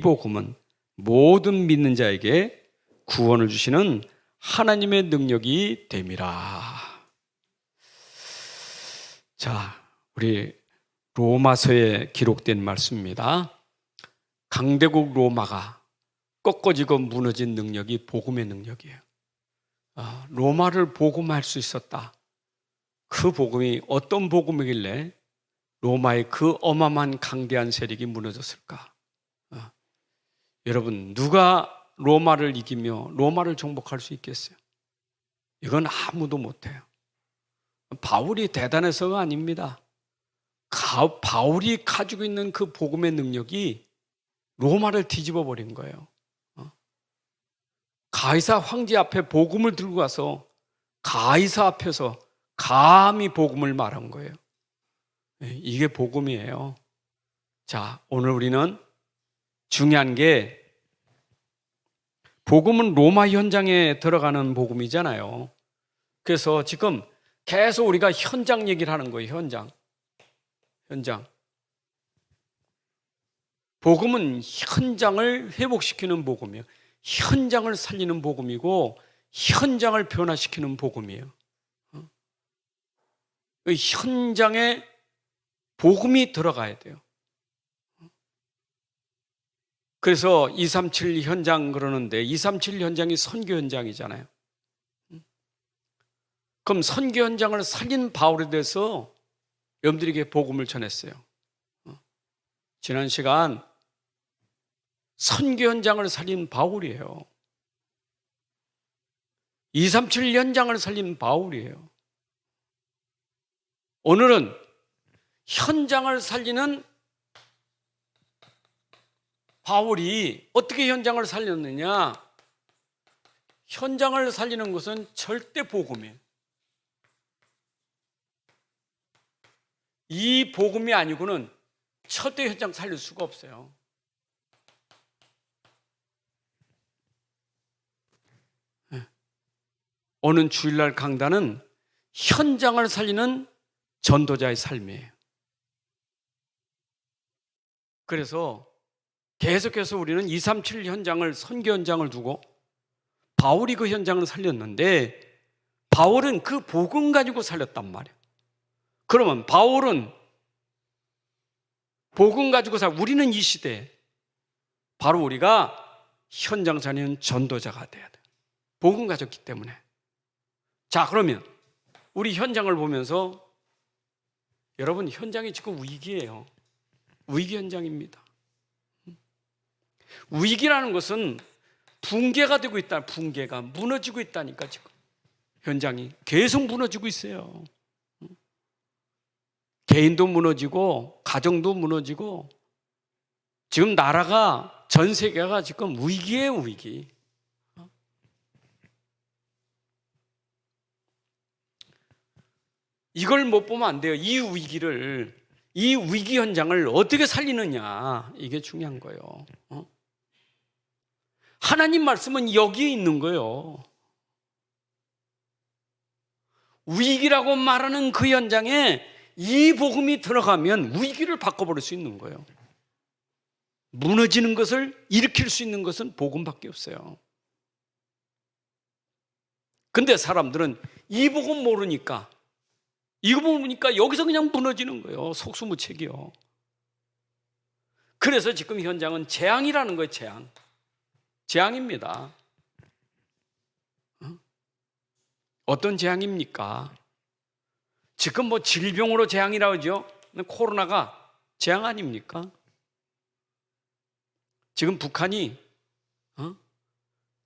복음은 모든 믿는 자에게 구원을 주시는 하나님의 능력이 됨이라. 자, 우리 로마서에 기록된 말씀입니다. 강대국 로마가 꺾어지고 무너진 능력이 복음의 능력이에요. 로마를 복음할 수 있었다. 그 복음이 어떤 복음이길래 로마의 그 어마어마한 강대한 세력이 무너졌을까? 여러분, 누가 로마를 이기며 로마를 정복할 수 있겠어요? 이건 아무도 못해요. 바울이 대단해서가 아닙니다. 바울이 가지고 있는 그 복음의 능력이 로마를 뒤집어 버린 거예요. 가이사 황제 앞에 복음을 들고 가서 가이사 앞에서 감히 복음을 말한 거예요. 이게 복음이에요. 자, 오늘 우리는 중요한 게 복음은 로마 현장에 들어가는 복음이잖아요. 그래서 지금 계속 우리가 현장 얘기를 하는 거예요. 현장. 복음은 현장을 회복시키는 복음이에요. 현장을 살리는 복음이고 현장을 변화시키는 복음이에요. 현장에 복음이 들어가야 돼요. 그래서 237 현장 그러는데 237 현장이 선교 현장이잖아요. 그럼 선교 현장을 살린 바울에 대해서 여러분들에게 복음을 전했어요. 지난 시간 선교 현장을 살린 바울이에요. 237 현장을 살린 바울이에요. 오늘은 현장을 살리는 바울이 어떻게 현장을 살렸느냐? 현장을 살리는 것은 절대 복음이에요. 이 복음이 아니고는 절대 현장 살릴 수가 없어요. 오는 주일날 강단은 현장을 살리는 전도자의 삶이에요. 그래서 계속해서 우리는 237 현장을 선교 현장을 두고 바울이 그 현장을 살렸는데 바울은 그 복음 가지고 살렸단 말이에요. 그러면 바울은 복음 가지고 우리는 이 시대에 바로 우리가 현장 살리는 전도자가 돼야 돼요. 복음 가졌기 때문에. 자, 그러면 우리 현장을 보면서 여러분, 현장이 지금 위기예요. 위기 현장입니다. 위기라는 것은 붕괴가 되고 있다. 붕괴가 무너지고 있다니까. 지금 현장이 계속 무너지고 있어요. 개인도 무너지고 가정도 무너지고 지금 나라가 전 세계가 지금 위기예요. 위기. 이걸 못 보면 안 돼요. 이 위기 현장을 어떻게 살리느냐, 이게 중요한 거예요. 하나님 말씀은 여기에 있는 거예요. 위기라고 말하는 그 현장에 이 복음이 들어가면 위기를 바꿔버릴 수 있는 거예요. 무너지는 것을 일으킬 수 있는 것은 복음밖에 없어요. 근데 사람들은 이 복음 모르니까, 이거 보니까 여기서 그냥 무너지는 거예요. 속수무책이요. 그래서 지금 현장은 재앙이라는 거예요. 재앙입니다. 어떤 재앙입니까? 지금 뭐 질병으로 재앙이라고 하죠. 코로나가 재앙 아닙니까? 지금 북한이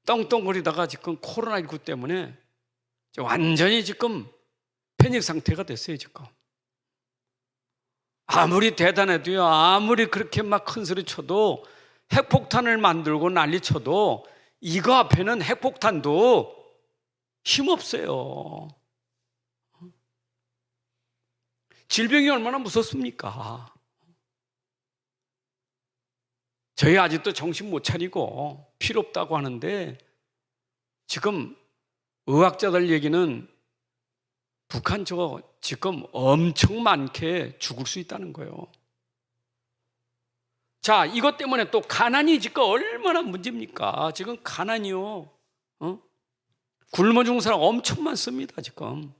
떵떵거리다가 지금 코로나19 때문에 완전히 지금 패닉 상태가 됐어요. 지금 아무리 대단해도요, 아무리 그렇게 막 큰 소리 쳐도 핵폭탄을 만들고 난리 쳐도 이거 앞에는 핵폭탄도 힘없어요. 질병이 얼마나 무섭습니까? 저희 아직도 정신 못 차리고 필요 없다고 하는데 지금 의학자들 얘기는 북한 저거 지금 엄청 많게 죽을 수 있다는 거예요. 자, 이것 때문에 또 가난이 지금 얼마나 문제입니까? 지금 가난이요. 굶어 죽는 사람 엄청 많습니다, 지금.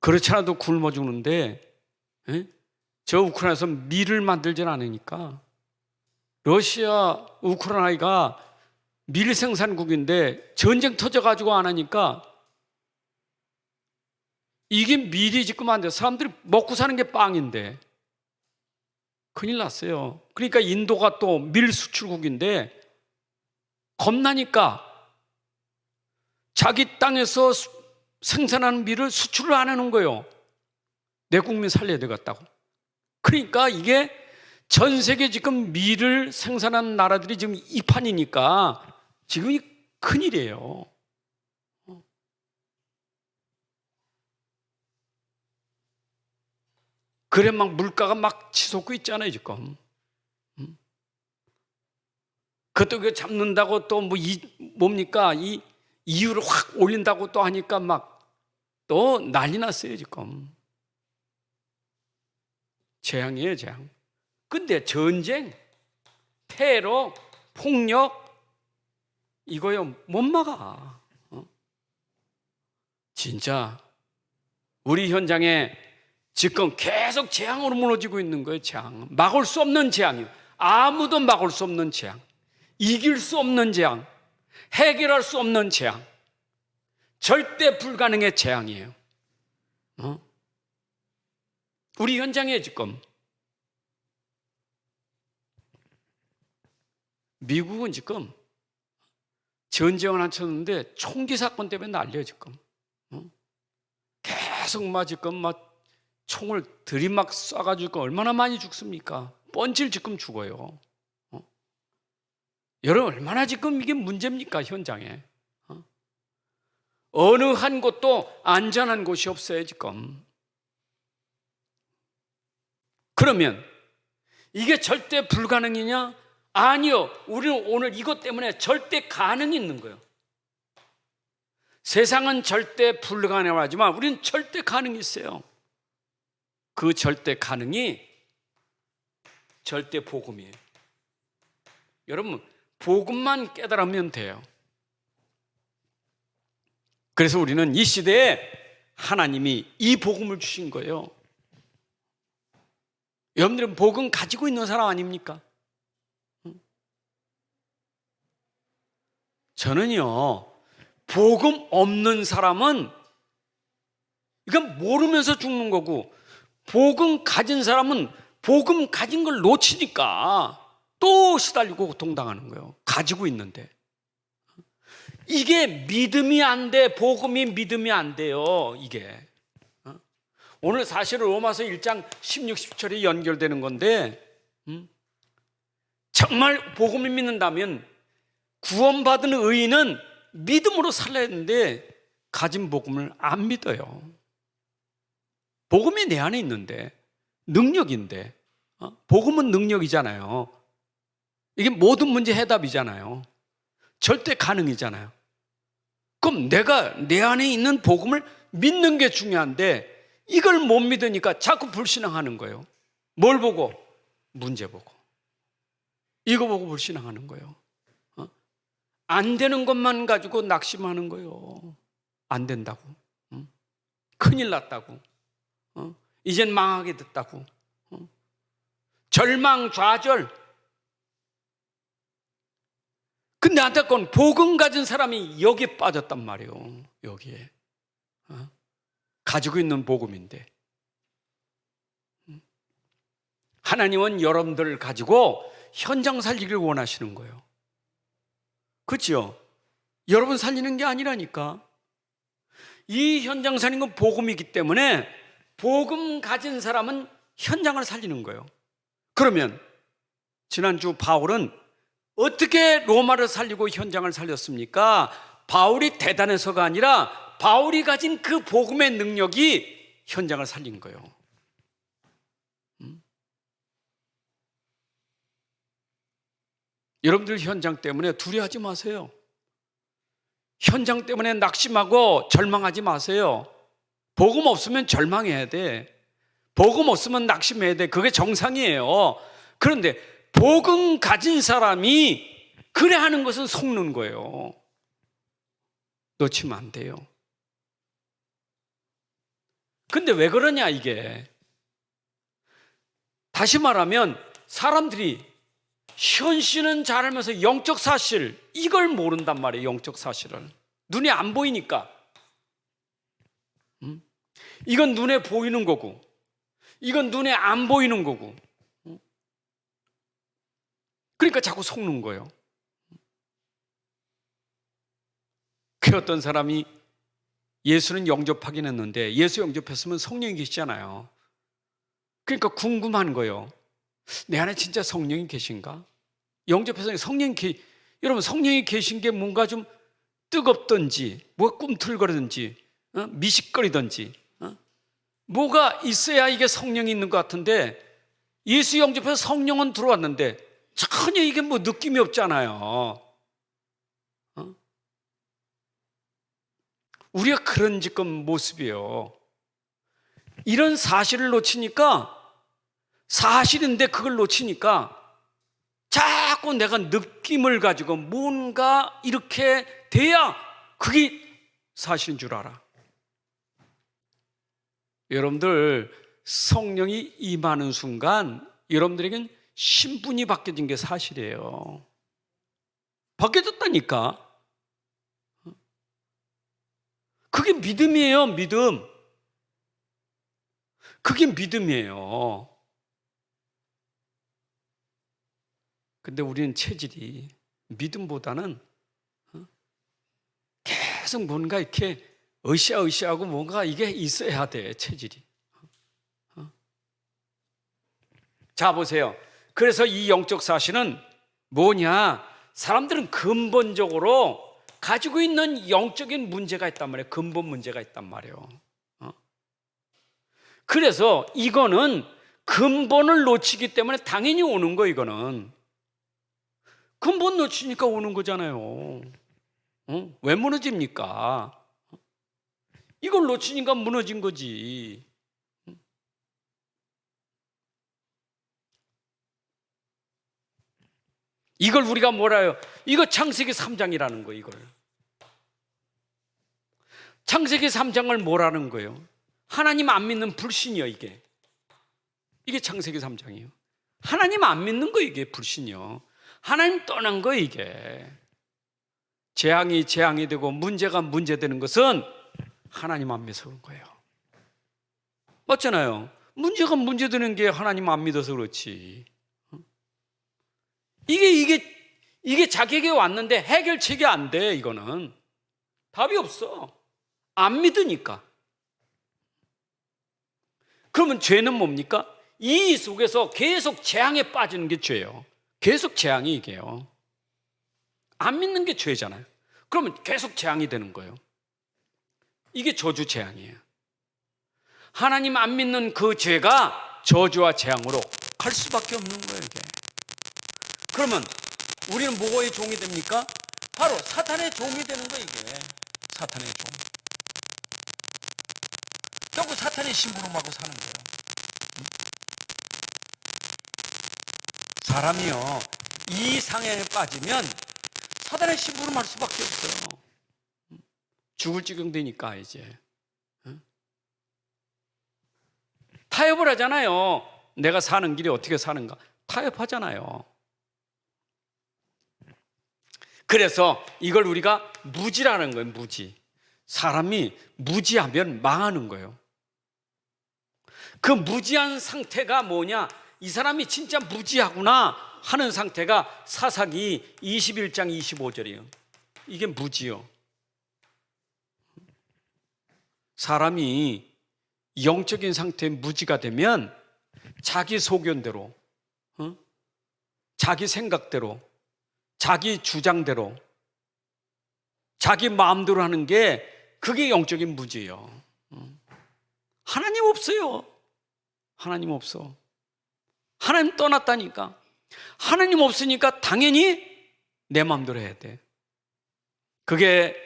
그렇지 않아도 굶어 죽는데, 저 우크라이나에서 밀을 만들질 않으니까, 러시아, 우크라이나가 밀 생산국인데 전쟁 터져가지고 안 하니까 이게 밀이 지금 안 돼. 사람들이 먹고 사는 게 빵인데 큰일 났어요. 그러니까 인도가 또 밀 수출국인데 겁나니까 자기 땅에서 생산하는 밀을 수출을 안 하는 거예요. 내 국민 살려야 되겠다고. 그러니까 이게 전 세계 지금 밀을 생산하는 나라들이 지금 이 판이니까 지금 이 큰일이에요. 그래 막 물가가 막 치솟고 있잖아요, 지금. 그것도 그 잡는다고 또 뭐 뭡니까? 이 이유를 확 올린다고 또 하니까 막 또 난리 났어요, 지금. 재앙이에요, 재앙. 근데 전쟁, 테러, 폭력 이거요 못 막아. 진짜 우리 현장에 지금 계속 재앙으로 무너지고 있는 거예요. 재앙. 막을 수 없는 재앙이에요. 아무도 막을 수 없는 재앙. 이길 수 없는 재앙. 해결할 수 없는 재앙. 절대 불가능의 재앙이에요. 우리 현장에 지금 미국은 지금 전쟁을 안 쳤는데 총기 사건 때문에 난리예요, 지금. 계속 막 지금 막 총을 들이막 쏴가지고 얼마나 많이 죽습니까? 뻔질 지금 죽어요. 여러분 얼마나 지금 이게 문제입니까, 현장에? 어느 한 곳도 안전한 곳이 없어요, 지금. 그러면 이게 절대 불가능이냐? 아니요. 우리는 오늘 이것 때문에 절대 가능이 있는 거예요. 세상은 절대 불가능하지만 우리는 절대 가능이 있어요. 그 절대 가능이 절대 복음이에요. 여러분 복음만 깨달으면 돼요. 그래서 우리는 이 시대에 하나님이 이 복음을 주신 거예요. 여러분들은 복음 가지고 있는 사람 아닙니까? 저는요, 복음 없는 사람은 이건 모르면서 죽는 거고, 복음 가진 사람은 복음 가진 걸 놓치니까 또 시달리고 고통당하는 거예요. 가지고 있는데. 이게 믿음이 안 돼. 복음이 믿음이 안 돼요. 이게. 오늘 사실은 로마서 1장 16, 17절이 연결되는 건데, 정말 복음을 믿는다면 구원받은 의인은 믿음으로 살아야 되는데 가진 복음을 안 믿어요. 복음이 내 안에 있는데, 능력인데, 복음은 능력이잖아요. 이게 모든 문제 해답이잖아요. 절대 가능이잖아요. 그럼 내가 내 안에 있는 복음을 믿는 게 중요한데 이걸 못 믿으니까 자꾸 불신앙하는 거예요. 뭘 보고? 문제 보고. 이거 보고 불신앙하는 거예요. 안 되는 것만 가지고 낙심하는 거예요. 안 된다고. 큰일 났다고. 이젠 망하게 됐다고. 절망, 좌절. 근데 안타까운 복음 가진 사람이 여기에 빠졌단 말이에요. 여기에. 가지고 있는 복음인데. 하나님은 여러분들을 가지고 현장 살리기를 원하시는 거예요. 그렇죠? 여러분 살리는 게 아니라니까. 이 현장 살리는 건 복음이기 때문에 복음 가진 사람은 현장을 살리는 거예요. 그러면 지난주 바울은 어떻게 로마를 살리고 현장을 살렸습니까? 바울이 대단해서가 아니라 바울이 가진 그 복음의 능력이 현장을 살린 거예요. 여러분들 현장 때문에 두려워하지 마세요. 현장 때문에 낙심하고 절망하지 마세요. 복음 없으면 절망해야 돼. 복음 없으면 낙심해야 돼. 그게 정상이에요. 그런데 복음 가진 사람이 그래 하는 것은 속는 거예요. 놓치면 안 돼요. 근데 왜 그러냐 이게. 다시 말하면 사람들이 현실은 잘 알면서 영적 사실 이걸 모른단 말이에요. 영적 사실을 눈에 안 보이니까. 이건 눈에 보이는 거고 이건 눈에 안 보이는 거고. 그러니까 자꾸 속는 거예요. 그 어떤 사람이 예수는 영접하긴 했는데 예수 영접했으면 성령이 계시잖아요. 그러니까 궁금한 거예요. 내 안에 진짜 성령이 계신가? 영접해서 여러분 성령이 계신 게 뭔가 좀 뜨겁든지 뭐가 꿈틀거리든지 미식거리든지 뭐가 있어야 이게 성령이 있는 것 같은데 예수 영접해서 성령은 들어왔는데 전혀 이게 뭐 느낌이 없잖아요. 우리가 그런 지금 모습이에요. 이런 사실을 놓치니까 사실인데 그걸 놓치니까 자꾸 내가 느낌을 가지고 뭔가 이렇게 돼야 그게 사실인 줄 알아. 여러분들 성령이 임하는 순간 여러분들에겐 신분이 바뀌어진 게 사실이에요. 바뀌어졌다니까. 그게 믿음이에요. 믿음. 그게 믿음이에요. 근데 우리는 체질이 믿음보다는 계속 뭔가 이렇게 으쌰으쌰하고 뭔가 이게 있어야 돼, 체질이. 자, 보세요. 그래서 이 영적 사실은 뭐냐? 사람들은 근본적으로 가지고 있는 영적인 문제가 있단 말이에요. 근본 문제가 있단 말이에요. 그래서 이거는 근본을 놓치기 때문에 당연히 오는 거. 이거는 근본 놓치니까 오는 거잖아요. 왜 무너집니까? 이걸 놓치니까 무너진 거지. 이걸 우리가 뭐라 해요? 이거 창세기 3장이라는 거예요. 이걸 창세기 3장을 뭐라는 거예요? 하나님 안 믿는 불신이요. 이게 창세기 3장이에요. 하나님 안 믿는 거. 이게 불신이요. 하나님 떠난 거. 이게 재앙이 되고 문제가 문제되는 것은 하나님 안 믿어서 그런 거예요. 맞잖아요. 문제가 문제되는 게 하나님 안 믿어서 그렇지. 이게 자기에게 왔는데 해결책이 안 돼. 이거는 답이 없어. 안 믿으니까. 그러면 죄는 뭡니까? 이 속에서 계속 재앙에 빠지는 게 죄예요. 계속 재앙이 이게요. 안 믿는 게 죄잖아요. 그러면 계속 재앙이 되는 거예요. 이게 저주 재앙이에요. 하나님 안 믿는 그 죄가 저주와 재앙으로 갈 수밖에 없는 거예요. 이게. 그러면 우리는 뭐의 종이 됩니까? 바로 사탄의 종이 되는 거예요. 이게 사탄의 종. 결국 사탄의 심부름하고 사는 거예요. 사람이요, 이 상해에 빠지면 사탄의 심부름할 수밖에 없어요. 죽을 지경 되니까 이제 타협을 하잖아요. 내가 사는 길이 어떻게 사는가 타협하잖아요. 그래서 이걸 우리가 무지라는 거예요. 무지. 사람이 무지하면 망하는 거예요. 그 무지한 상태가 뭐냐? 이 사람이 진짜 무지하구나 하는 상태가 사사기 21장 25절이에요. 이게 무지요. 사람이 영적인 상태에 무지가 되면 자기 소견대로, 자기 생각대로, 자기 주장대로, 자기 마음대로 하는 게 그게 영적인 무지예요. 하나님 없어요. 하나님 없어. 하나님 떠났다니까. 하나님 없으니까 당연히 내 마음대로 해야 돼. 그게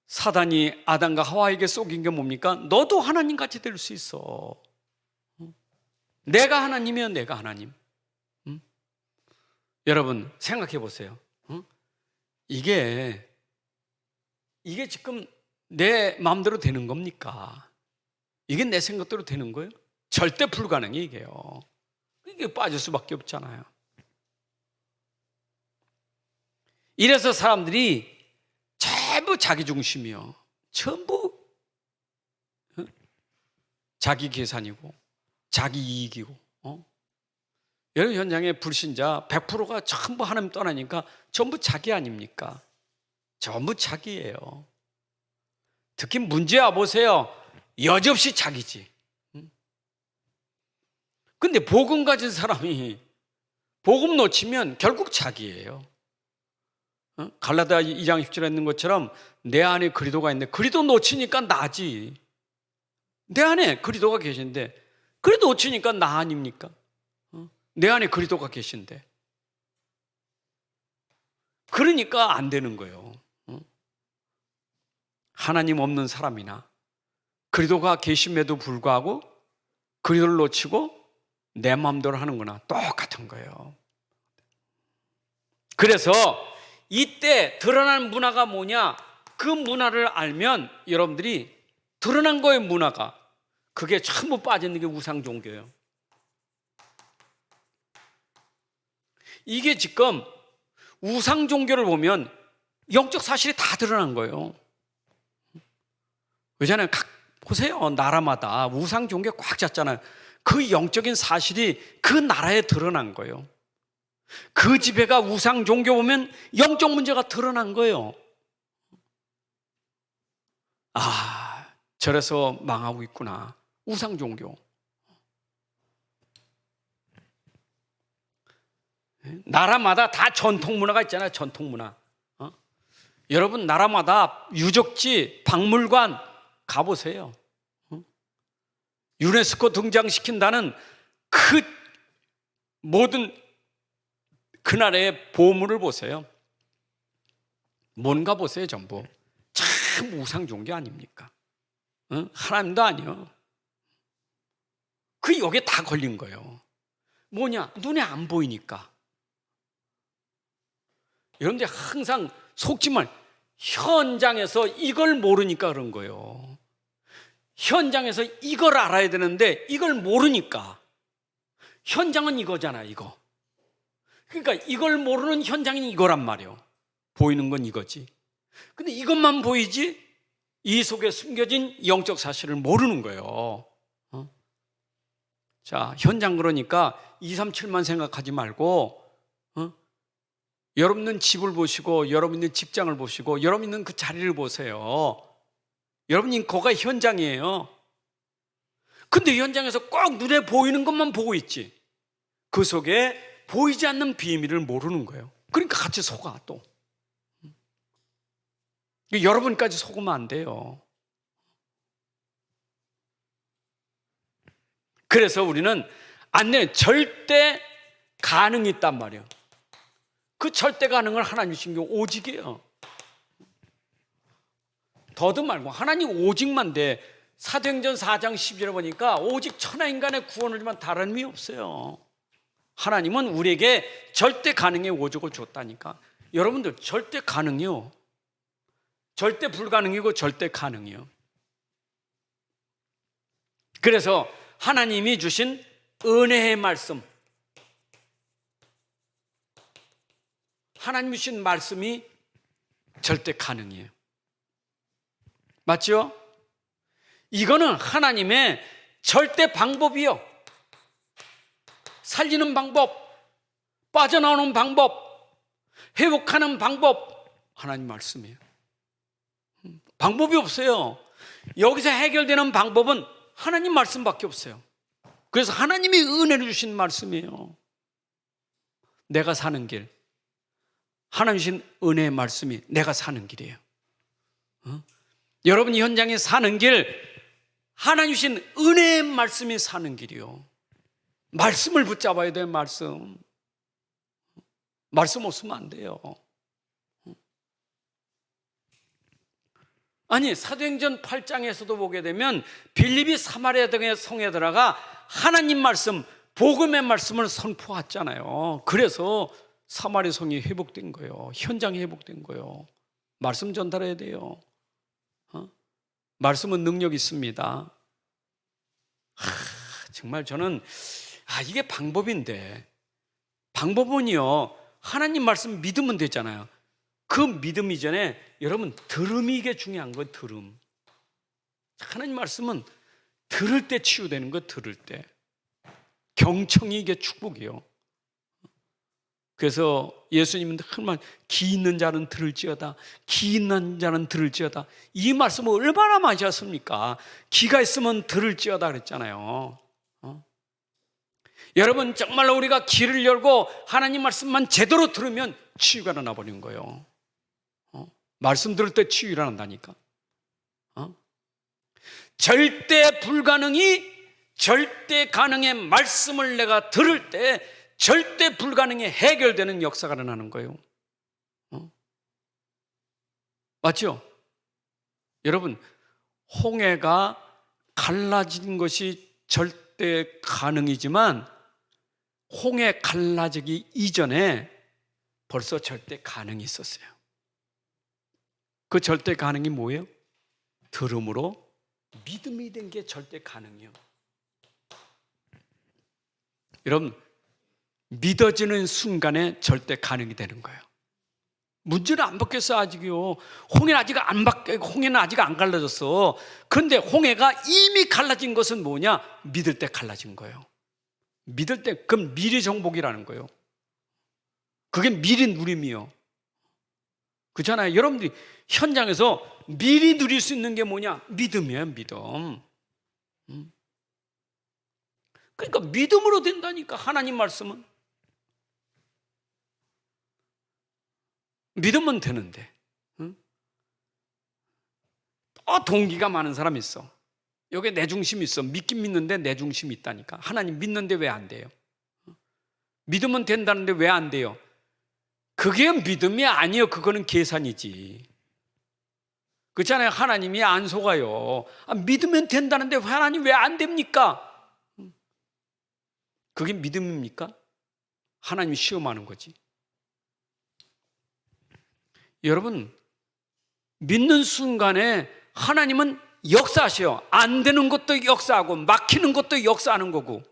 사단이 아담과 하와에게 속인 게 뭡니까? 너도 하나님같이 될 수 있어. 내가 하나님이요, 내가 하나님. 여러분 생각해 보세요. 이게 지금 내 마음대로 되는 겁니까? 이게 내 생각대로 되는 거예요? 절대 불가능해, 이게요. 이게 빠질 수밖에 없잖아요. 이래서 사람들이 전부 자기 중심이요, 전부 자기 계산이고 자기 이익이고. 여러분 현장에 불신자 100%가 전부 하나님 떠나니까 전부 자기 아닙니까? 전부 자기예요. 특히 문제 와보세요. 여지없이 자기지. 근데 복음 가진 사람이 복음 놓치면 결국 자기예요. 갈라디아 2장 10절에 있는 것처럼 내 안에 그리스도가 있는데 그리스도 놓치니까 나지. 내 안에 그리스도가 계신데 그리스도 놓치니까 나 아닙니까? 내 안에 그리스도가 계신데. 그러니까 안 되는 거예요. 하나님 없는 사람이나 그리스도가 계심에도 불구하고 그리스도를 놓치고 내 마음대로 하는 거나 똑같은 거예요. 그래서 이때 드러난 문화가 뭐냐? 그 문화를 알면 여러분들이 드러난 거의 문화가 그게 전부 빠지는 게 우상 종교예요. 이게 지금 우상 종교를 보면 영적 사실이 다 드러난 거예요. 그잖아요. 보세요. 나라마다 우상 종교 꽉 찼잖아요. 그 영적인 사실이 그 나라에 드러난 거예요. 그 집회가 우상 종교 보면 영적 문제가 드러난 거예요. 아, 저래서 망하고 있구나. 우상 종교. 나라마다 다 전통 문화가 있잖아요. 전통 문화. 여러분 나라마다 유적지, 박물관 가보세요. 유네스코 등장시킨다는 그 모든 그 나라의 보물을 보세요. 뭔가 보세요. 전부 참 우상 종교 아닙니까? 하나님도 아니요. 그 여기에 다 걸린 거예요. 뭐냐? 눈에 안 보이니까. 여러분들 항상 속지 말, 현장에서 이걸 모르니까 그런 거예요. 현장에서 이걸 알아야 되는데 이걸 모르니까. 현장은 이거잖아, 이거. 그러니까 이걸 모르는 현장이 이거란 말이에요. 보이는 건 이거지. 근데 이것만 보이지 이 속에 숨겨진 영적 사실을 모르는 거예요. 자, 현장 그러니까 237만 생각하지 말고 여러분 있는 집을 보시고 여러분 있는 직장을 보시고 여러분 있는 그 자리를 보세요. 여러분이 거기가 현장이에요. 근데 현장에서 꼭 눈에 보이는 것만 보고 있지 그 속에 보이지 않는 비밀을 모르는 거예요. 그러니까 같이 속아 또. 여러분까지 속으면 안 돼요. 그래서 우리는 안 돼. 절대 가능이 있단 말이에요. 그 절대 가능을 하나님 주신 게 오직이에요. 더도 말고 하나님 오직만 돼. 사도행전 4장 10절에 보니까 오직 천하인간의 구원을 주면 다른 의미 없어요. 하나님은 우리에게 절대 가능의 오직을 줬다니까. 여러분들 절대 가능이요. 절대 불가능이고 절대 가능이요. 그래서 하나님이 주신 은혜의 말씀, 하나님 주신 말씀이 절대 가능이에요. 맞죠? 이거는 하나님의 절대 방법이요. 살리는 방법, 빠져나오는 방법, 회복하는 방법, 하나님 말씀이에요. 방법이 없어요. 여기서 해결되는 방법은 하나님 말씀밖에 없어요. 그래서 하나님이 은혜를 주신 말씀이에요. 내가 사는 길, 하나님 주신 은혜의 말씀이 내가 사는 길이에요. 여러분이 현장에 사는 길, 하나님 주신 은혜의 말씀이 사는 길이요. 말씀을 붙잡아야 돼요. 말씀 없으면 안 돼요. 아니 사도행전 8장에서도 보게 되면 빌립이 사마리아 등의 성에 들어가 하나님 말씀, 복음의 말씀을 선포했잖아요. 그래서 사마리 성이 회복된 거예요. 현장이 회복된 거예요. 말씀 전달해야 돼요. 말씀은 능력이 있습니다. 정말 저는 이게 방법인데, 방법은요, 하나님 말씀 믿으면 되잖아요. 그 믿음 이전에 여러분 들음이 이게 중요한 거예요. 들음. 하나님 말씀은 들을 때 치유되는 거. 들을 때 경청이 이게 축복이에요. 그래서 예수님은 항상 기 있는 자는 들을지어다, 기 있는 자는 들을지어다. 이 말씀을 얼마나 많이 하셨습니까? 기가 있으면 들을지어다 그랬잖아요. 여러분 정말로 우리가 귀를 열고 하나님 말씀만 제대로 들으면 치유가 일어나 버리는 거예요. 말씀 들을 때 치유 일어난다니까. 절대 불가능이 절대 가능의 말씀을 내가 들을 때 절대 불가능이 해결되는 역사가 일어나는 거예요. 맞죠? 여러분, 홍해가 갈라진 것이 절대 가능이지만 홍해 갈라지기 이전에 벌써 절대 가능이 있었어요. 그 절대 가능이 뭐예요? 들음으로 믿음이 된 게 절대 가능이요. 여러분, 믿어지는 순간에 절대 가능이 되는 거예요. 문제는 안 바뀌었어 아직이요. 홍해는 아직 안 갈라졌어. 그런데 홍해가 이미 갈라진 것은 뭐냐? 믿을 때 갈라진 거예요. 믿을 때, 그럼 미리 정복이라는 거예요. 그게 미리 누림이요. 그렇잖아요. 여러분들이 현장에서 미리 누릴 수 있는 게 뭐냐? 믿음이에요. 믿음. 그러니까 믿음으로 된다니까. 하나님 말씀은 믿으면 되는데. 또 동기가 많은 사람이 있어. 여기에 내 중심이 있어. 믿긴 믿는데 내 중심이 있다니까. 하나님 믿는데 왜 안 돼요? 믿으면 된다는데 왜 안 돼요? 그게 믿음이 아니에요. 그거는 계산이지. 그렇잖아요. 하나님이 안 속아요. 믿으면 된다는데 하나님 왜 안 됩니까? 그게 믿음입니까? 하나님이 시험하는 거지. 여러분, 믿는 순간에 하나님은 역사하셔요. 안 되는 것도 역사하고 막히는 것도 역사하는 거고,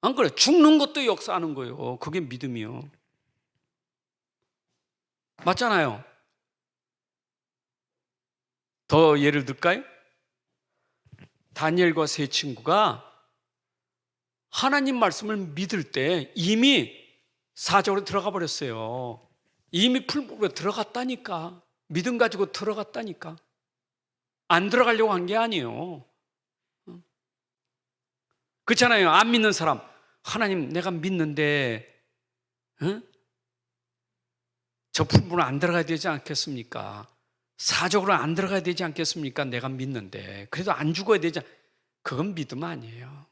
안 그래? 죽는 것도 역사하는 거예요. 그게 믿음이요. 맞잖아요. 더 예를 들까요? 다니엘과 세 친구가 하나님 말씀을 믿을 때 이미 사적으로 들어가 버렸어요. 이미 풀무로 들어갔다니까. 믿음 가지고 들어갔다니까. 안 들어가려고 한 게 아니에요. 그렇잖아요. 안 믿는 사람, 하나님 내가 믿는데 저 풀무로 안 들어가야 되지 않겠습니까? 사적으로 안 들어가야 되지 않겠습니까? 내가 믿는데 그래도 안 죽어야 되지. 그건 믿음 아니에요.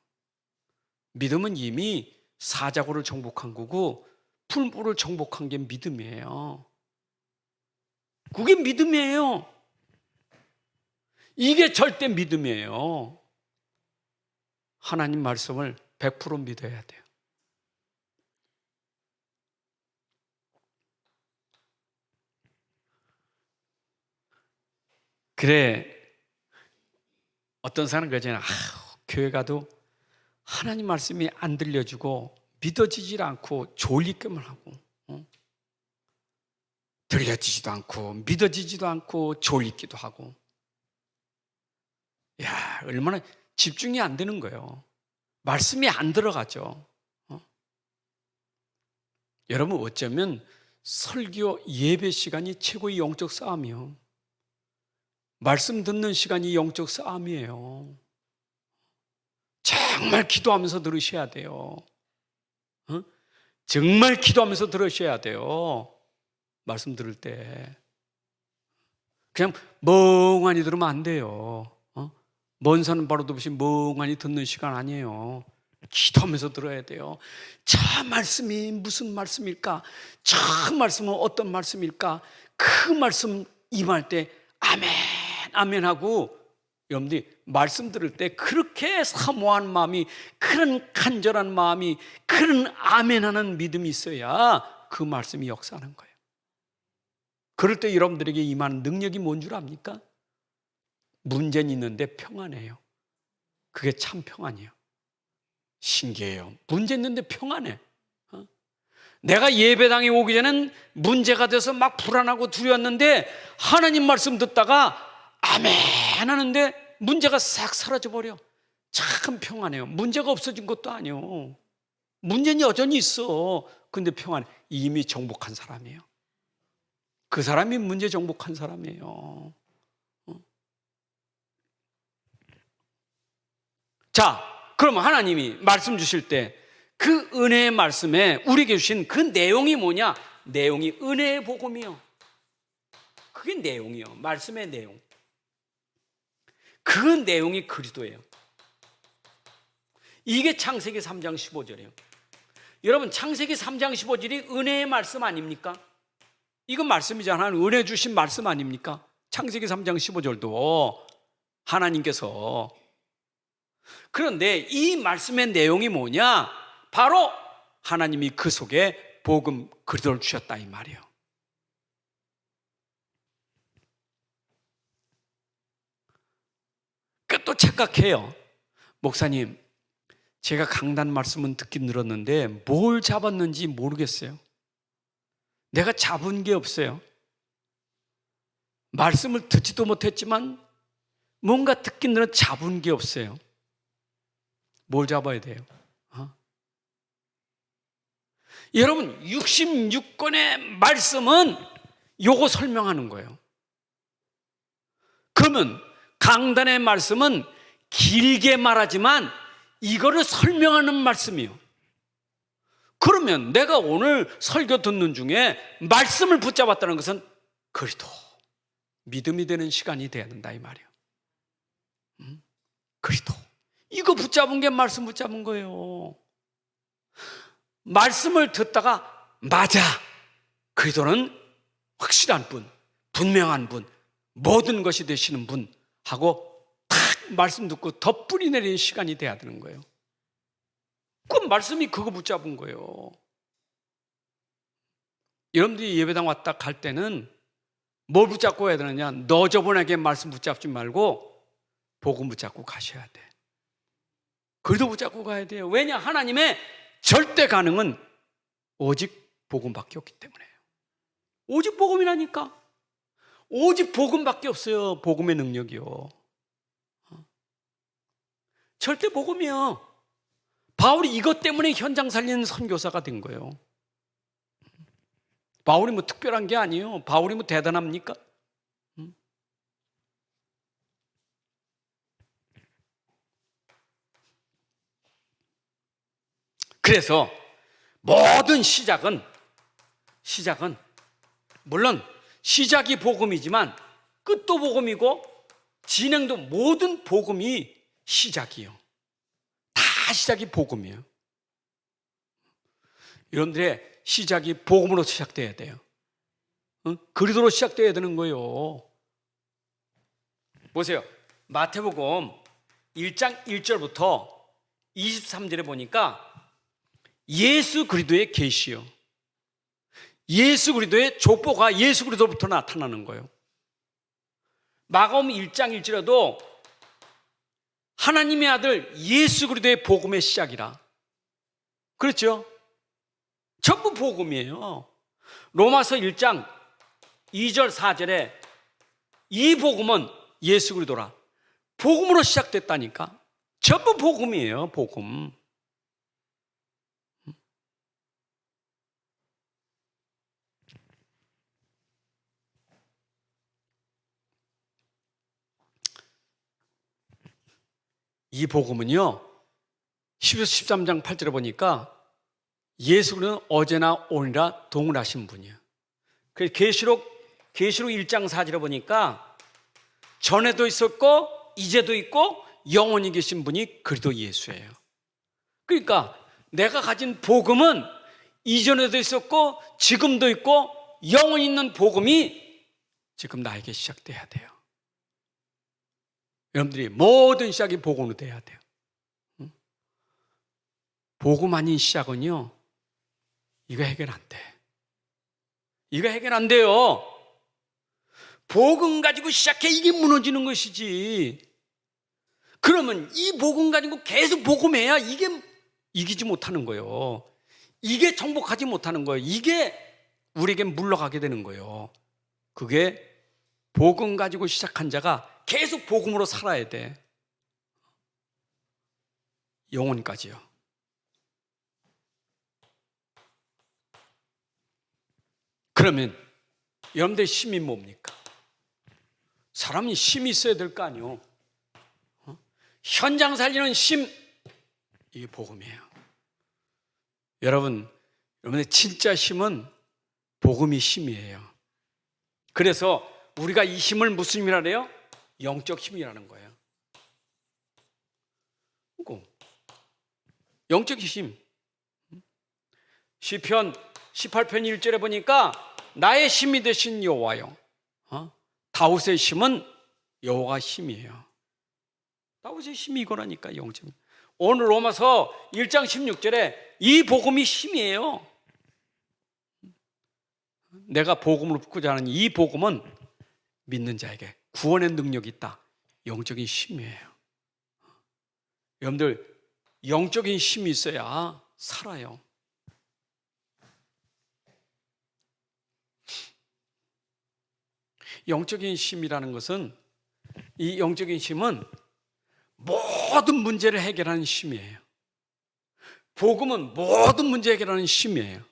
믿음은 이미 사자고를 정복한 거고 풀무를 정복한 게 믿음이에요. 그게 믿음이에요. 이게 절대 믿음이에요. 하나님 말씀을 100% 믿어야 돼요. 그래, 어떤 사람은 그러잖아요. 교회 가도 하나님 말씀이 안 들려주고 믿어지질 않고 졸리게만 하고, 들려지지도 않고 믿어지지도 않고 졸리기도 하고. 야, 얼마나 집중이 안 되는 거예요. 말씀이 안 들어가죠. 여러분, 어쩌면 설교 예배 시간이 최고의 영적 싸움이요. 말씀 듣는 시간이 영적 싸움이에요. 정말 기도하면서 들으셔야 돼요. 정말 기도하면서 들으셔야 돼요. 말씀 들을 때 그냥 멍하니 들으면 안 돼요. 먼 산은 바로도 없이 멍하니 듣는 시간 아니에요. 기도하면서 들어야 돼요. 저 말씀이 무슨 말씀일까? 저 말씀은 어떤 말씀일까? 그 말씀 임할 때 아멘 아멘 하고 여러분들이 말씀 들을 때 그렇게 사모한 마음이, 그런 간절한 마음이, 그런 아멘하는 믿음이 있어야 그 말씀이 역사하는 거예요. 그럴 때 여러분들에게 임하는 능력이 뭔 줄 압니까? 문제는 있는데 평안해요. 그게 참 평안이에요. 신기해요. 문제 있는데 평안해. 내가 예배당에 오기 전엔 문제가 돼서 막 불안하고 두려웠는데 하나님 말씀 듣다가 아멘 하는데 문제가 싹 사라져버려. 참 평안해요. 문제가 없어진 것도 아니에요. 문제는 여전히 있어. 근데 평안해. 이미 정복한 사람이에요. 그 사람이 문제 정복한 사람이에요. 자, 그러면 하나님이 말씀 주실 때 그 은혜의 말씀에 우리에게 주신 그 내용이 뭐냐? 내용이 은혜의 복음이요. 그게 내용이요. 말씀의 내용. 그 내용이 그리스도예요. 이게 창세기 3장 15절이에요. 여러분, 창세기 3장 15절이 은혜의 말씀 아닙니까? 이건 말씀이잖아요. 은혜 주신 말씀 아닙니까? 창세기 3장 15절도 하나님께서. 그런데 이 말씀의 내용이 뭐냐? 바로 하나님이 그 속에 복음 그리스도를 주셨다 이 말이에요. 또 착각해요. 목사님, 제가 강단 말씀은 듣긴 들었는데 뭘 잡았는지 모르겠어요. 내가 잡은 게 없어요. 말씀을 듣지도 못했지만 뭔가 듣긴 들은 잡은 게 없어요. 뭘 잡아야 돼요? 여러분, 66권의 말씀은 요거 설명하는 거예요. 그러면 강단의 말씀은 길게 말하지만 이거를 설명하는 말씀이에요. 그러면 내가 오늘 설교 듣는 중에 말씀을 붙잡았다는 것은 그리스도, 믿음이 되는 시간이 돼야 된다 이 말이에요. 그리스도, 이거 붙잡은 게 말씀 붙잡은 거예요. 말씀을 듣다가 맞아, 그리스도는 확실한 분, 분명한 분, 모든 것이 되시는 분 하고 탁 말씀 듣고 더 뿌리 내리는 시간이 돼야 되는 거예요. 그 말씀이 그거 붙잡은 거예요. 여러분들이 예배당 왔다 갈 때는 뭘 붙잡고 해야 되느냐? 너 저번에게 말씀 붙잡지 말고 복음 붙잡고 가셔야 돼. 그래도 붙잡고 가야 돼요. 왜냐? 하나님의 절대 가능은 오직 복음밖에 없기 때문에요. 오직 복음이라니까. 오직 복음밖에 없어요. 복음의 능력이요. 절대 복음이요. 바울이 이것 때문에 현장 살리는 선교사가 된 거예요. 바울이 뭐 특별한 게 아니에요. 바울이 뭐 대단합니까? 그래서 모든 시작은 물론 시작이 복음이지만 끝도 복음이고 진행도, 모든 복음이 시작이에요. 다 시작이 복음이에요. 여러분들의 시작이 복음으로 시작돼야 돼요. 그리스도로 시작돼야 되는 거예요. 보세요. 마태복음 1장 1절부터 23절에 보니까 예수 그리스도의 계시요, 예수 그리스도의 족보가 예수 그리스도부터 나타나는 거예요. 마가복음 1장 1절에도 하나님의 아들 예수 그리스도의 복음의 시작이라. 그렇죠? 전부 복음이에요. 로마서 1장 2절 4절에 이 복음은 예수 그리스도라. 복음으로 시작됐다니까. 전부 복음이에요. 복음. 이 복음은요, 13장 8절에 보니까 예수 그리스도는 어제나 오늘이나 동일하신 분이에요. 그래서 계시록 1장 4절에 보니까 전에도 있었고 이제도 있고 영원히 계신 분이 그리스도 예수예요. 그러니까 내가 가진 복음은 이전에도 있었고 지금도 있고 영원히 있는 복음이 지금 나에게 시작돼야 돼요. 여러분들이 모든 시작이 복음으로 돼야 돼요. 복음 아닌 시작은요, 이거 해결 안 돼. 이거 해결 안 돼요. 복음 가지고 시작해, 이게 무너지는 것이지. 그러면 이 복음 가지고 계속 복음해야 이게 이기지 못하는 거예요. 이게 정복하지 못하는 거예요. 이게 우리에게 물러가게 되는 거예요. 그게 복음 가지고 시작한 자가 계속 복음으로 살아야 돼. 영혼까지요. 그러면 여러분들 힘이 뭡니까? 사람이 힘이 있어야 될 거 아니에요. 현장 살리는 힘, 이게 복음이에요. 여러분의 진짜 힘은 복음이 힘이에요. 그래서 우리가 이 힘을 무슨 힘이라 그래요? 영적 힘이라는 거예요. 영적 힘. 시편 18편 1절에 보니까 나의 힘이 되신 여호와요. 다윗의 힘은 여호와가 힘이에요. 다윗의 힘이 이거라니까, 영적. 오늘 로마서 1장 16절에 이 복음이 힘이에요. 내가 복음을 붙고자 하는 이 복음은 믿는 자에게 구원의 능력이 있다. 영적인 힘이에요. 여러분들, 영적인 힘이 있어야 살아요. 영적인 힘이라는 것은, 이 영적인 힘은 모든 문제를 해결하는 힘이에요. 복음은 모든 문제 해결하는 힘이에요.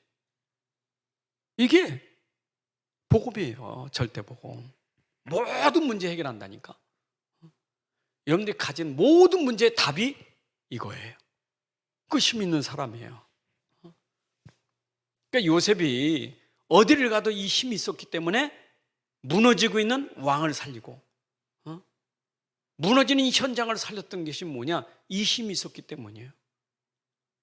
이게 복음이에요. 절대 복음. 모든 문제 해결한다니까. 여러분들이 가진 모든 문제의 답이 이거예요. 그 힘 있는 사람이에요. 그러니까 요셉이 어디를 가도 이 힘이 있었기 때문에 무너지고 있는 왕을 살리고, 무너지는 이 현장을 살렸던 것이 뭐냐? 이 힘이 있었기 때문이에요.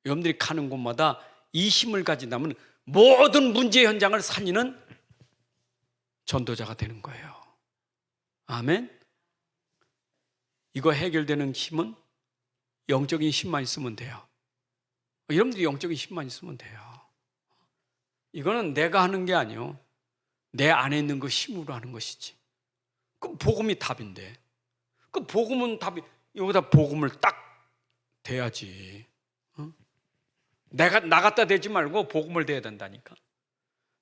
여러분들이 가는 곳마다 이 힘을 가진다면 모든 문제 현장을 살리는 전도자가 되는 거예요. 아멘. 이거 해결되는 힘은 영적인 힘만 있으면 돼요. 여러분들이 영적인 힘만 있으면 돼요. 이거는 내가 하는 게 아니에요. 내 안에 있는 그 힘으로 하는 것이지. 그럼 복음이 답인데, 그 복음은 답이, 여기다 복음을 딱 대야지. 내가 나 갖다 대지 말고 복음을 대야 된다니까.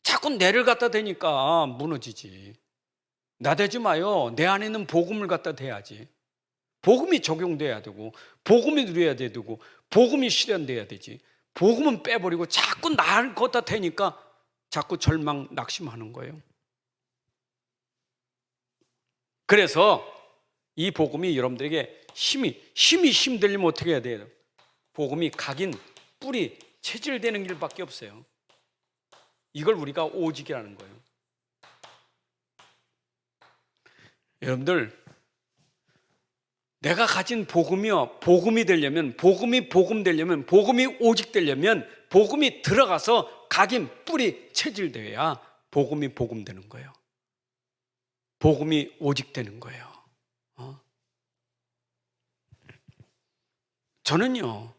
자꾸 내를 갖다 대니까 무너지지. 나 대지 마요. 내 안에 있는 복음을 갖다 대야지. 복음이 적용돼야 되고, 복음이 누려야 되고, 복음이 실현돼야 되지. 복음은 빼버리고 자꾸 나를 갖다 대니까 자꾸 절망, 낙심하는 거예요. 그래서 이 복음이 여러분들에게 힘이 힘들리면 어떻게 해야 돼요? 복음이 각인, 뿌리, 체질되는 길밖에 없어요. 이걸 우리가 오직이라는 거예요. 여러분들, 내가 가진 복음이요, 복음이 되려면, 복음이 복음 되려면, 복음이 오직 되려면 복음이 들어가서 각인, 뿌리, 체질되어야 복음이 복음 되는 거예요. 복음이 오직 되는 거예요. 저는요,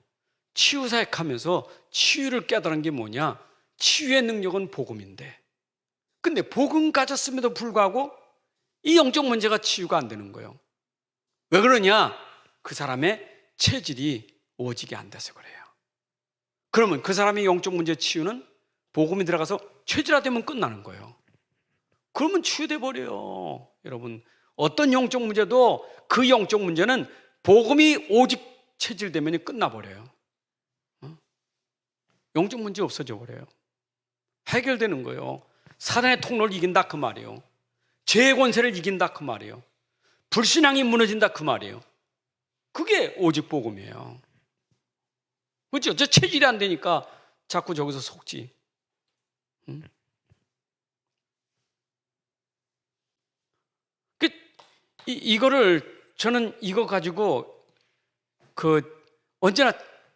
치유사역하면서 치유를 깨달은 게 뭐냐? 치유의 능력은 복음인데, 근데 복음 가졌음에도 불구하고 이 영적 문제가 치유가 안 되는 거예요. 왜 그러냐? 그 사람의 체질이 오직이 안 돼서 그래요. 그러면 그 사람의 영적 문제 치유는 복음이 들어가서 체질화되면 끝나는 거예요. 그러면 치유돼 버려요. 여러분, 어떤 영적 문제도 그 영적 문제는 복음이 오직 체질되면 끝나버려요. 영적 문제 없어져 버려요. 해결되는 거예요. 사단의 통로를 이긴다 그 말이에요. 죄의 권세를 이긴다 그 말이에요. 불신앙이 무너진다 그 말이에요. 그게 오직 복음이에요. 그렇죠? 저 체질이 안 되니까 자꾸 저기서 속지. 이거를 저는 이거 가지고 언제나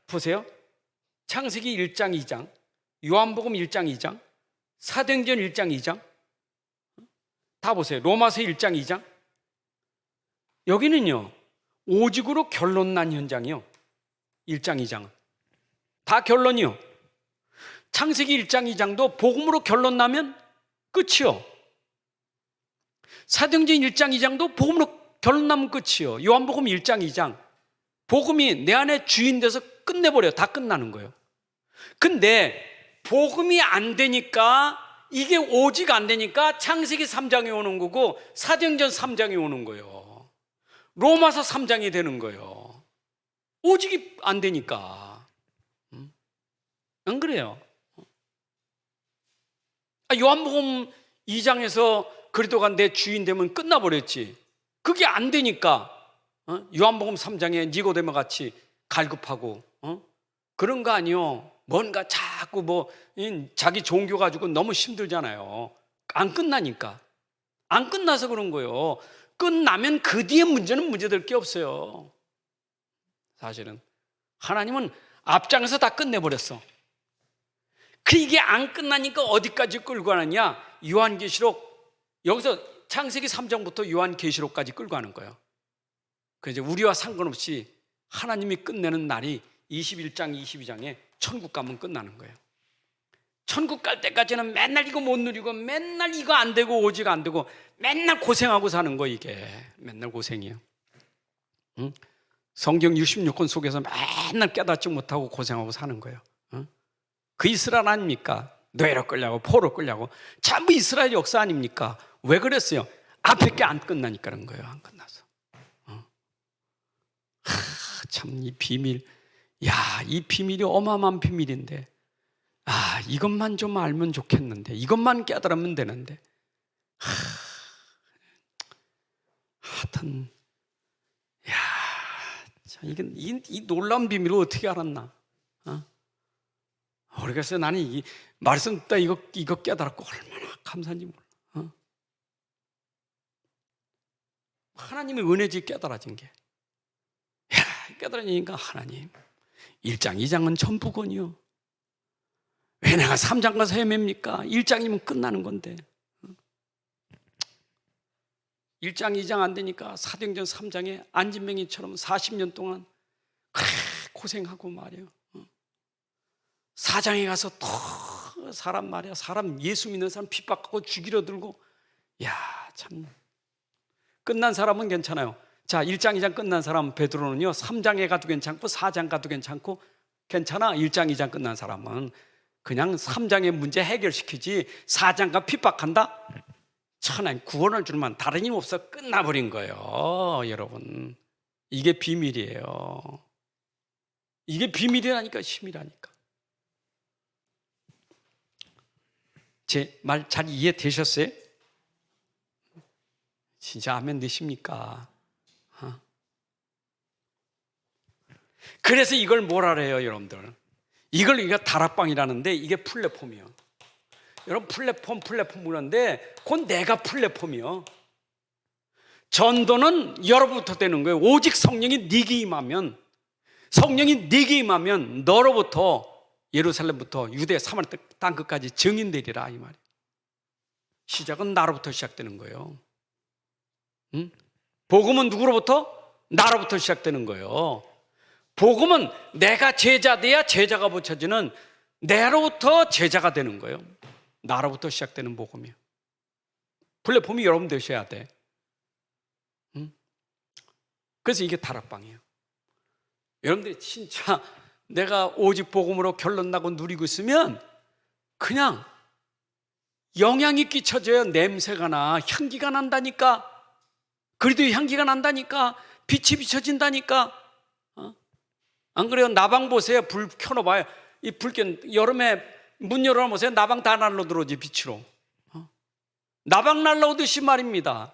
보세요. 창세기 1장 2장, 요한복음 1장 2장, 사도행전 1장 2장 다 보세요. 로마서 1장 2장. 여기는요, 오직으로 결론 난 현장이요. 1장, 2장은. 다 결론이요. 창세기 1장, 2장도 복음으로 결론 나면 끝이요. 사도행전 1장, 2장도 복음으로 결론 나면 끝이요. 요한복음 1장, 2장. 복음이 내 안에 주인 돼서 끝내버려요. 다 끝나는 거예요. 근데 복음이 안 되니까, 이게 오직 안 되니까 창세기 3장에 오는 거고 사도행전 3장에 오는 거예요. 로마서 3장이 되는 거예요. 오직이 안 되니까. 안 그래요? 요한복음 2장에서 그리스도가 내 주인 되면 끝나버렸지. 그게 안 되니까 요한복음 3장에 니고데모 같이 갈급하고 그런 거 아니요. 뭔가 자꾸 자기 종교 가지고 너무 힘들잖아요. 안 끝나니까. 안 끝나서 그런 거예요. 끝나면 그 뒤에 문제는 문제될 게 없어요. 사실은 하나님은 앞장에서 다 끝내버렸어. 이게 안 끝나니까 어디까지 끌고 가느냐? 요한계시록, 여기서 창세기 3장부터 요한계시록까지 끌고 가는 거예요. 그래서 우리와 상관없이 하나님이 끝내는 날이 21장, 22장에 천국 가면 끝나는 거예요. 천국 갈 때까지는 맨날 이거 못 누리고 맨날 이거 안 되고 오직 안 되고 맨날 고생하고 사는 거, 이게 맨날 고생이에요. 응? 성경 66권 속에서 맨날 깨닫지 못하고 고생하고 사는 거예요. 응? 그 이스라엘 아닙니까? 뇌로 끌려고 포로 끌려고 전부 이스라엘 역사 아닙니까? 왜 그랬어요? 앞에 게 안 끝나니까 그런 거예요. 안 끝나서. 참 이 비밀, 이 비밀이 어마어마한 비밀인데, 이것만 좀 알면 좋겠는데, 이것만 깨달으면 되는데, 하여튼, 이건 이 놀라운 비밀을 어떻게 알았나? 그래서 나는 이 말씀 듣다 이거 깨달았고 얼마나 감사한지 몰라. 하나님의 은혜지 깨달아진 게. 깨달으니까 하나님 1장 2장은 전부건이요. 왜 내가 3장 가서 헤맵니까? 1장이면 끝나는 건데. 1장 2장 안 되니까 사도행전 3장에 안진뱅이처럼 40년 동안 고생하고 말이에요. 4장에 가서 더 사람 말이야, 사람 예수 믿는 사람 핍박하고 죽이려 들고, 참 끝난 사람은 괜찮아요. 자, 1장 2장 끝난 사람 베드로는요 3장에 가도 괜찮고 4장 가도 괜찮고 괜찮아. 1장 2장 끝난 사람은 그냥 3장의 문제 해결시키지 4장과 핍박한다? 천하에 구원을 주면 다른 힘 없어 끝나버린 거예요. 여러분, 이게 비밀이에요. 이게 비밀이라니까, 힘이라니까. 제 말 잘 이해되셨어요? 진짜 아멘 되십니까? 그래서 이걸 뭐라 그래요, 여러분들? 이거 다락방이라는데 이게 플랫폼이요. 여러분, 플랫폼 그러는데 그건 내가 플랫폼이요. 전도는 여러분부터 되는 거예요. 오직 성령이 네게 임하면, 성령이 네게 임하면 너로부터 예루살렘부터 유대 사마리아 땅 끝까지 증인되리라, 이 말이에요. 시작은 나로부터 시작되는 거예요. 복음은 누구로부터? 나로부터 시작되는 거예요. 복음은 내가 제자 돼야 제자가 붙여지는, 내로부터 제자가 되는 거예요. 나로부터 시작되는 복음이에요. 플랫폼이 여러분 되셔야 돼. 그래서 이게 다락방이에요. 여러분들이 진짜 내가 오직 복음으로 결론 나고 누리고 있으면 그냥 영향이 끼쳐져요. 냄새가 나, 향기가 난다니까. 그리도 향기가 난다니까. 빛이 비춰진다니까. 안 그래요? 나방 보세요. 불 켜놓아봐요. 이 불 여름에 문 열어보세요. 나방 다 날로 들어오지, 빛으로. 나방 날라오듯이 말입니다.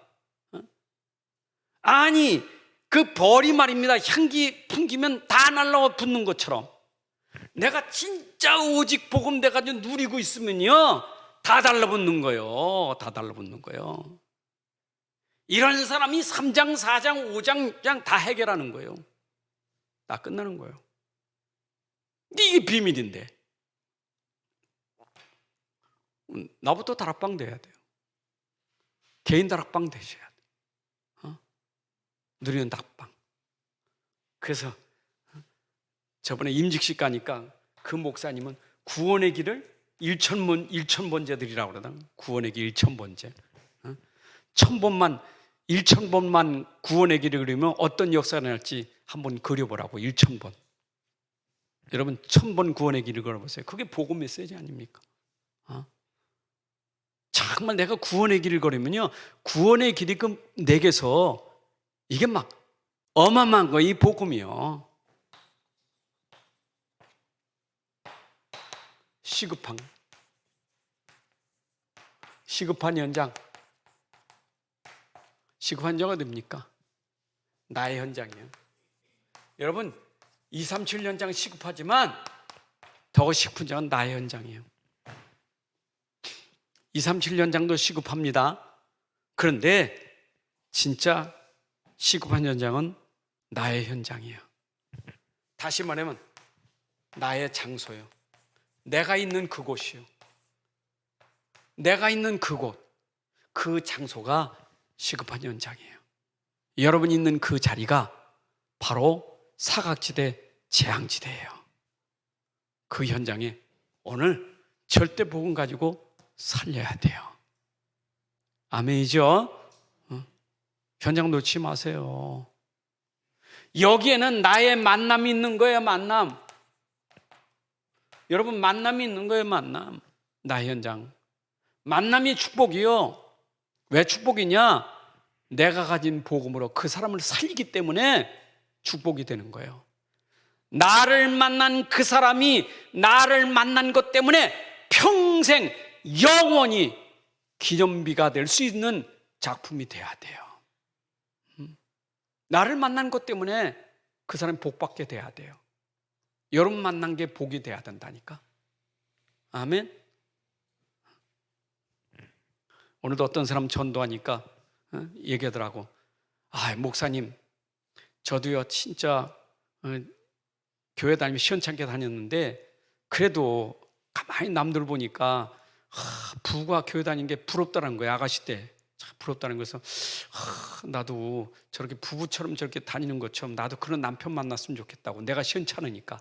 아니, 그 벌이 말입니다. 향기 풍기면 다 날라와 붙는 것처럼 내가 진짜 오직 복음 돼가지고 누리고 있으면요, 다 달라붙는 거예요. 다 달라붙는 거예요. 이런 사람이 3장, 4장, 5장 그냥 다 해결하는 거예요. 다 끝나는 거예요. 근데 이게 비밀인데 나부터 다락방 돼야 돼요. 개인 다락방 되셔야 돼요. 누리는 다락방. 그래서 저번에 임직식 가니까 그 목사님은 구원의 길을 1,000번째들이라고 그러더라고요. 구원의 길 1,000번째. 1,000번만 1,000번만 구원의 길을 그리면 어떤 역사가 날지 한번 그려보라고. 1,000번. 여러분 1,000번 구원의 길을 걸어보세요. 그게 복음 메시지 아닙니까? 정말 내가 구원의 길을 걸으면요, 구원의 길이 그 내게서 이게 막 어마어마한 거, 이 복음이요. 시급한 현장. 시급한 현장은 어딥니까? 나의 현장이에요. 여러분 237 현장 시급하지만 더 시급한 현장은 나의 현장이에요. 237 현장도 시급합니다. 그런데 진짜 시급한 현장은 나의 현장이에요. 다시 말하면 나의 장소요. 내가 있는 그곳이요. 내가 있는 그곳, 그 장소가 시급한 현장이에요. 여러분이 있는 그 자리가 바로 사각지대, 재앙지대예요. 그 현장에 오늘 절대 복음 가지고 살려야 돼요. 아멘이죠? 현장 놓지 마세요. 여기에는 나의 만남이 있는 거예요. 만남. 여러분 만남이 있는 거예요. 만남. 나의 현장. 만남이 축복이요. 왜 축복이냐? 내가 가진 복음으로 그 사람을 살리기 때문에 축복이 되는 거예요. 나를 만난 그 사람이 나를 만난 것 때문에 평생 영원히 기념비가 될 수 있는 작품이 돼야 돼요. 나를 만난 것 때문에 그 사람이 복받게 돼야 돼요. 여러분 만난 게 복이 돼야 된다니까. 아멘. 오늘도 어떤 사람 전도하니까 얘기하더라고. 목사님, 저도요 진짜 교회 다니면 시원찮게 다녔는데 그래도 가만히 남들 보니까 부부가 교회 다니는 게 부럽다는 거야. 아가씨 때 참 부럽다는 거에서 나도 저렇게 부부처럼 저렇게 다니는 것처럼 나도 그런 남편 만났으면 좋겠다고. 내가 시원찮으니까.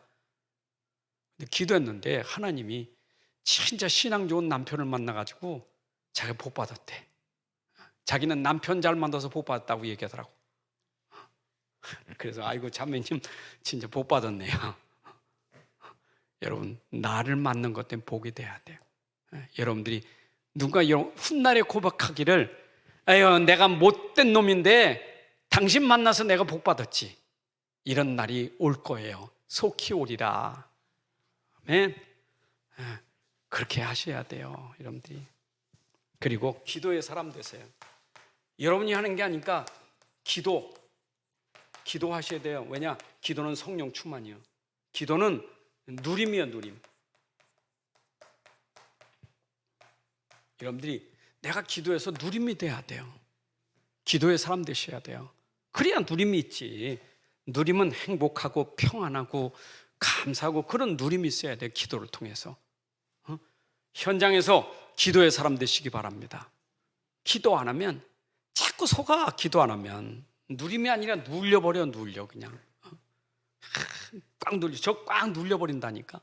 근데 기도했는데 하나님이 진짜 신앙 좋은 남편을 만나가지고 자기가 복 받았대. 자기는 남편 잘 만나서 복 받았다고 얘기하더라고. 그래서 아이고 자매님 진짜 복 받았네요. 여러분 나를 만난 것 때문에 복이 돼야 돼요. 여러분들이 누가 훗날에 고백하기를 아유 내가 못된 놈인데 당신 만나서 내가 복 받았지. 이런 날이 올 거예요. 속히 오리라. 아멘. 그렇게 하셔야 돼요, 여러분들이. 그리고 기도의 사람 되세요. 여러분이 하는 게 아니니까 기도하셔야 돼요. 왜냐? 기도는 성령 충만이요. 기도는 누림이요, 누림. 여러분들이 내가 기도해서 누림이 돼야 돼요. 기도의 사람 되셔야 돼요. 그래야 누림이 있지. 누림은 행복하고 평안하고 감사하고 그런 누림이 있어야 돼요. 기도를 통해서. 현장에서 기도의 사람 되시기 바랍니다. 기도 안 하면 자꾸 속아. 기도 안 하면 누림이 아니라 눌려 그냥 꽉 눌려. 저 꽉 눌려버린다니까.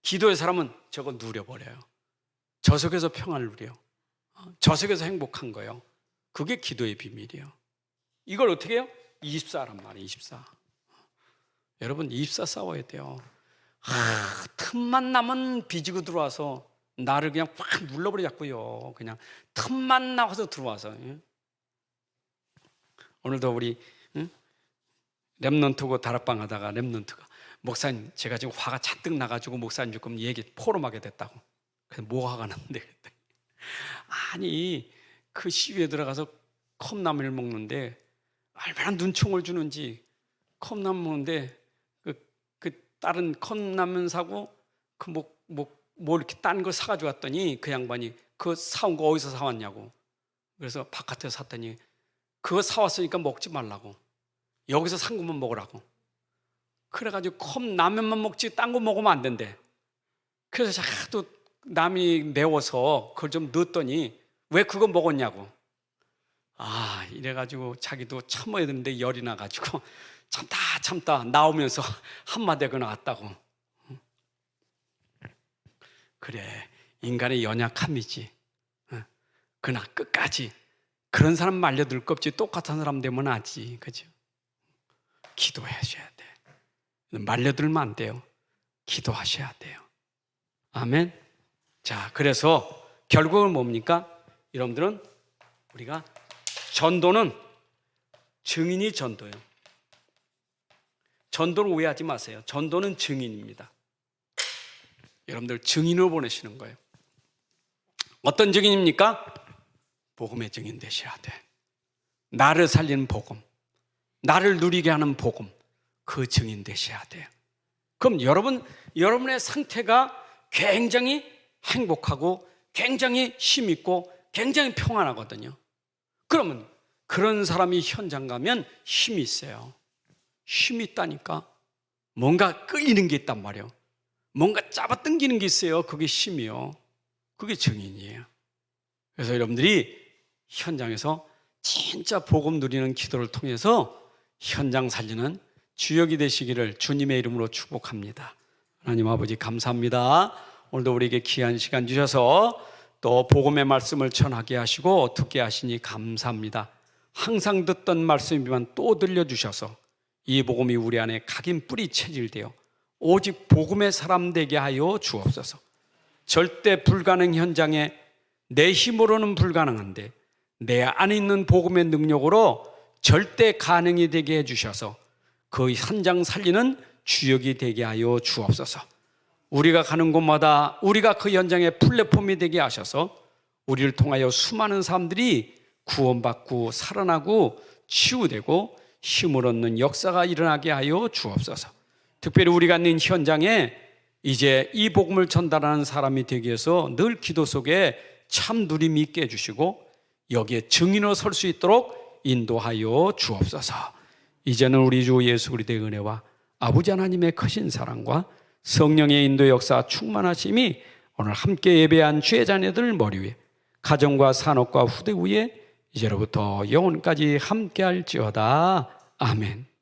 기도의 사람은 저거 누려버려요. 저 속에서 평안을 누려. 저 속에서 행복한 거예요. 그게 기도의 비밀이에요. 이걸 어떻게 해요? 24란 말이에요. 24. 여러분 24 싸워야 돼요. 틈만 나면 비지고 들어와서 나를 그냥 확 눌러버리자고요. 그냥 틈만 나와서 들어와서. 오늘도 우리 렘넌트고 다락방 하다가 렘넌트가 목사님 제가 지금 화가 잔뜩 나가지고 목사님 조금 포럼하게 됐다고. 그래서 뭐 화가 났는데 그랬더니 아니 그 시위에 들어가서 컵라면을 먹는데 얼마나 눈총을 주는지. 컵라면 먹는데 그 다른 컵라면 사고 뭐 이렇게 딴 걸 사가지고 왔더니 그 양반이 그거 사온 거 어디서 사왔냐고. 그래서 바깥에서 샀더니 그거 사왔으니까 먹지 말라고. 여기서 산 것만 먹으라고. 그래가지고 컵라면만 먹지 딴 거 먹으면 안 된대. 그래서 자꾸 남이 매워서 그걸 좀 넣었더니 왜 그거 먹었냐고. 이래가지고 자기도 참아야 되는데 열이 나가지고 참다 나오면서 한마디 하고 나왔다고. 그래, 인간의 연약함이지. 그러나 끝까지 그런 사람 말려들 거 없지. 똑같은 사람 되면 하지. 그죠? 기도하셔야 돼. 말려들면 안 돼요. 기도하셔야 돼요. 아멘. 자, 그래서 결국은 뭡니까? 여러분들은 우리가 전도는 증인이 전도예요. 전도를 오해하지 마세요. 전도는 증인입니다. 여러분들 증인으로 보내시는 거예요. 어떤 증인입니까? 복음의 증인 되셔야 돼. 나를 살리는 복음, 나를 누리게 하는 복음, 그 증인 되셔야 돼요. 그럼 여러분의 상태가 굉장히 행복하고 굉장히 힘있고 굉장히 평안하거든요. 그러면 그런 사람이 현장 가면 힘이 있어요. 힘이 있다니까. 뭔가 끌리는 게 있단 말이에요. 뭔가 잡아당기는 게 있어요. 그게 힘이요. 그게 증인이에요. 그래서 여러분들이 현장에서 진짜 복음 누리는 기도를 통해서 현장 살리는 주역이 되시기를 주님의 이름으로 축복합니다. 하나님 아버지 감사합니다. 오늘도 우리에게 귀한 시간 주셔서 또 복음의 말씀을 전하게 하시고 듣게 하시니 감사합니다. 항상 듣던 말씀이지만 또 들려주셔서 이 복음이 우리 안에 각인 뿌리 체질되어 오직 복음의 사람 되게 하여 주옵소서. 절대 불가능 현장에 내 힘으로는 불가능한데 내 안에 있는 복음의 능력으로 절대 가능이 되게 해주셔서 그 현장 살리는 주역이 되게 하여 주옵소서. 우리가 가는 곳마다 우리가 그 현장의 플랫폼이 되게 하셔서 우리를 통하여 수많은 사람들이 구원받고 살아나고 치유되고 힘을 얻는 역사가 일어나게 하여 주옵소서. 특별히 우리가 있는 현장에 이제 이 복음을 전달하는 사람이 되기 위해서 늘 기도 속에 참 누림이 있게 해주시고 여기에 증인으로 설 수 있도록 인도하여 주옵소서. 이제는 우리 주 예수 그리스도의 은혜와 아버지 하나님의 크신 사랑과 성령의 인도 역사 충만하심이 오늘 함께 예배한 주의 자녀들 머리 위에 가정과 산업과 후대 위에 이제로부터 영원까지 함께할지어다. 아멘.